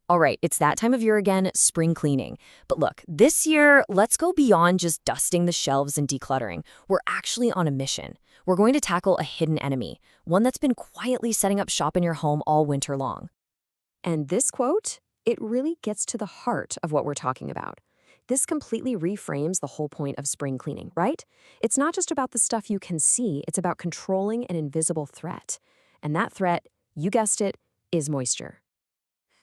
All right, it's that time of year again, spring cleaning. But look, this year, let's go beyond just dusting the shelves and decluttering. We're actually on a mission. We're going to tackle a hidden enemy, one that's been quietly setting up shop in your home all winter long. And this quote, it really gets to the heart of what we're talking about. This completely reframes the whole point of spring cleaning, right? It's not just about the stuff you can see, it's about controlling an invisible threat. And that threat, you guessed it, is moisture.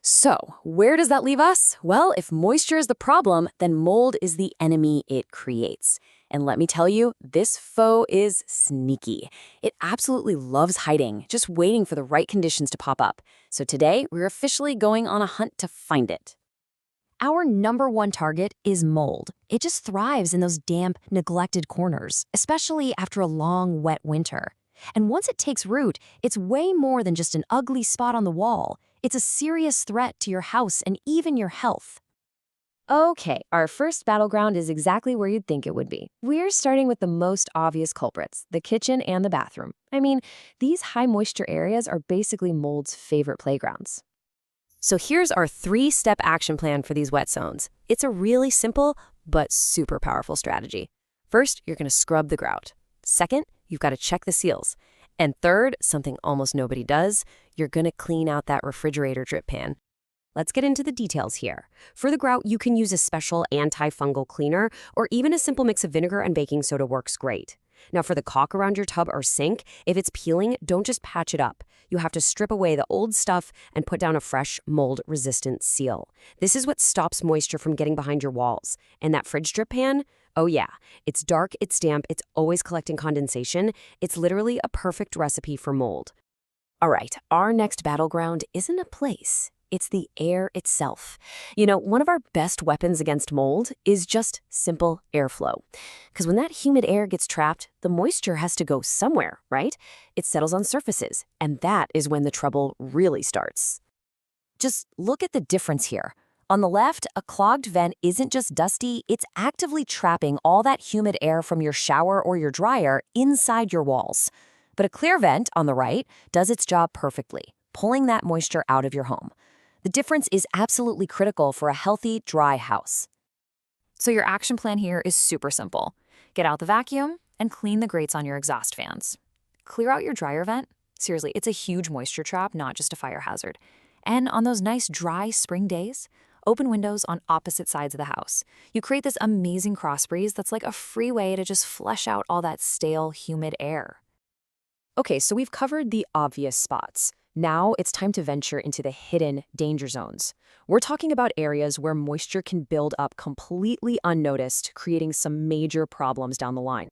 So, where does that leave us? Well, if moisture is the problem, then mold is the enemy it creates. And let me tell you, this foe is sneaky. It absolutely loves hiding, just waiting for the right conditions to pop up. So today, we're officially going on a hunt to find it. Our number one target is mold. It just thrives in those damp, neglected corners, especially after a long, wet winter. And once it takes root, it's way more than just an ugly spot on the wall. It's a serious threat to your house and even your health. Okay, our first battleground is exactly where you'd think it would be. We're starting with the most obvious culprits, the kitchen and the bathroom. I mean, these high moisture areas are basically mold's favorite playgrounds. So here's our 3-step action plan for these wet zones. It's a really simple but super powerful strategy. First, you're going to scrub the grout. Second, you've got to check the seals. And third, something almost nobody does, you're going to clean out that refrigerator drip pan. Let's get into the details here. For the grout, you can use a special antifungal cleaner, or even a simple mix of vinegar and baking soda works great. Now for the caulk around your tub or sink, if it's peeling, don't just patch it up. You have to strip away the old stuff and put down a fresh, mold-resistant seal. This is what stops moisture from getting behind your walls. And that fridge drip pan? Oh yeah, it's dark, it's damp, it's always collecting condensation. It's literally a perfect recipe for mold. All right, our next battleground isn't a place. It's the air itself. You know, one of our best weapons against mold is just simple airflow. Because when that humid air gets trapped, the moisture has to go somewhere, right? It settles on surfaces, and that is when the trouble really starts. Just look at the difference here. On the left, a clogged vent isn't just dusty, it's actively trapping all that humid air from your shower or your dryer inside your walls. But a clear vent, on the right, does its job perfectly, pulling that moisture out of your home. The difference is absolutely critical for a healthy, dry house. So your action plan here is super simple. Get out the vacuum and clean the grates on your exhaust fans. Clear out your dryer vent. Seriously, it's a huge moisture trap, not just a fire hazard. And on those nice, dry spring days, open windows on opposite sides of the house. You create this amazing cross breeze that's like a free way to just flush out all that stale, humid air. Okay, so we've covered the obvious spots. Now it's time to venture into the hidden danger zones. We're talking about areas where moisture can build up completely unnoticed, creating some major problems down the line.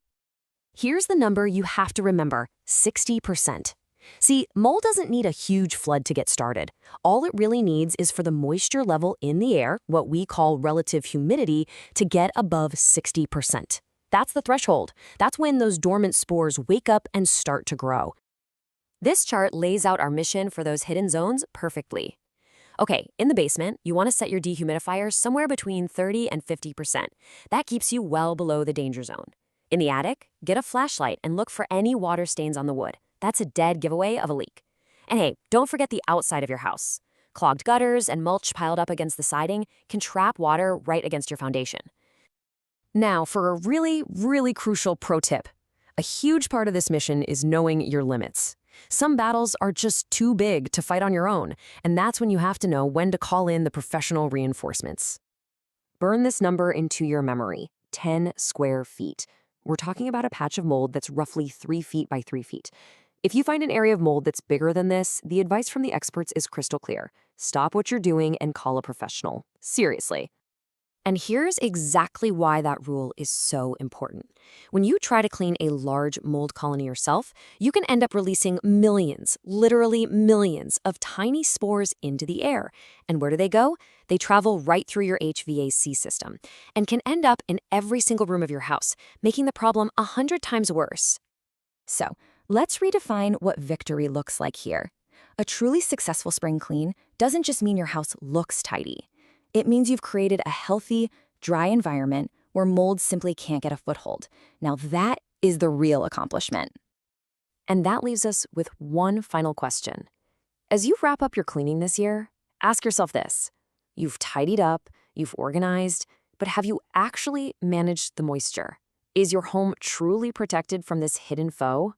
Here's the number you have to remember, 60%. See, mold doesn't need a huge flood to get started. All it really needs is for the moisture level in the air, what we call relative humidity, to get above 60%. That's the threshold. That's when those dormant spores wake up and start to grow. This chart lays out our mission for those hidden zones perfectly. Okay, in the basement, you want to set your dehumidifier somewhere between 30 and 50%. That keeps you well below the danger zone. In the attic, get a flashlight and look for any water stains on the wood. That's a dead giveaway of a leak. And hey, don't forget the outside of your house. Clogged gutters and mulch piled up against the siding can trap water right against your foundation. Now, for a really, really crucial pro tip. A huge part of this mission is knowing your limits. Some battles are just too big to fight on your own, and that's when you have to know when to call in the professional reinforcements. Burn this number into your memory, 10 square feet. We're talking about a patch of mold that's roughly 3 feet by 3 feet. If you find an area of mold that's bigger than this, the advice from the experts is crystal clear. Stop what you're doing and call a professional. Seriously. And here's exactly why that rule is so important. When you try to clean a large mold colony yourself, you can end up releasing millions, literally millions, of tiny spores into the air. And where do they go? They travel right through your HVAC system and can end up in every single room of your house, making the problem 100 times worse. So, let's redefine what victory looks like here. A truly successful spring clean doesn't just mean your house looks tidy. It means you've created a healthy, dry environment where mold simply can't get a foothold. Now that is the real accomplishment. And that leaves us with one final question. As you wrap up your cleaning this year, ask yourself this. You've tidied up, you've organized, but have you actually managed the moisture? Is your home truly protected from this hidden foe?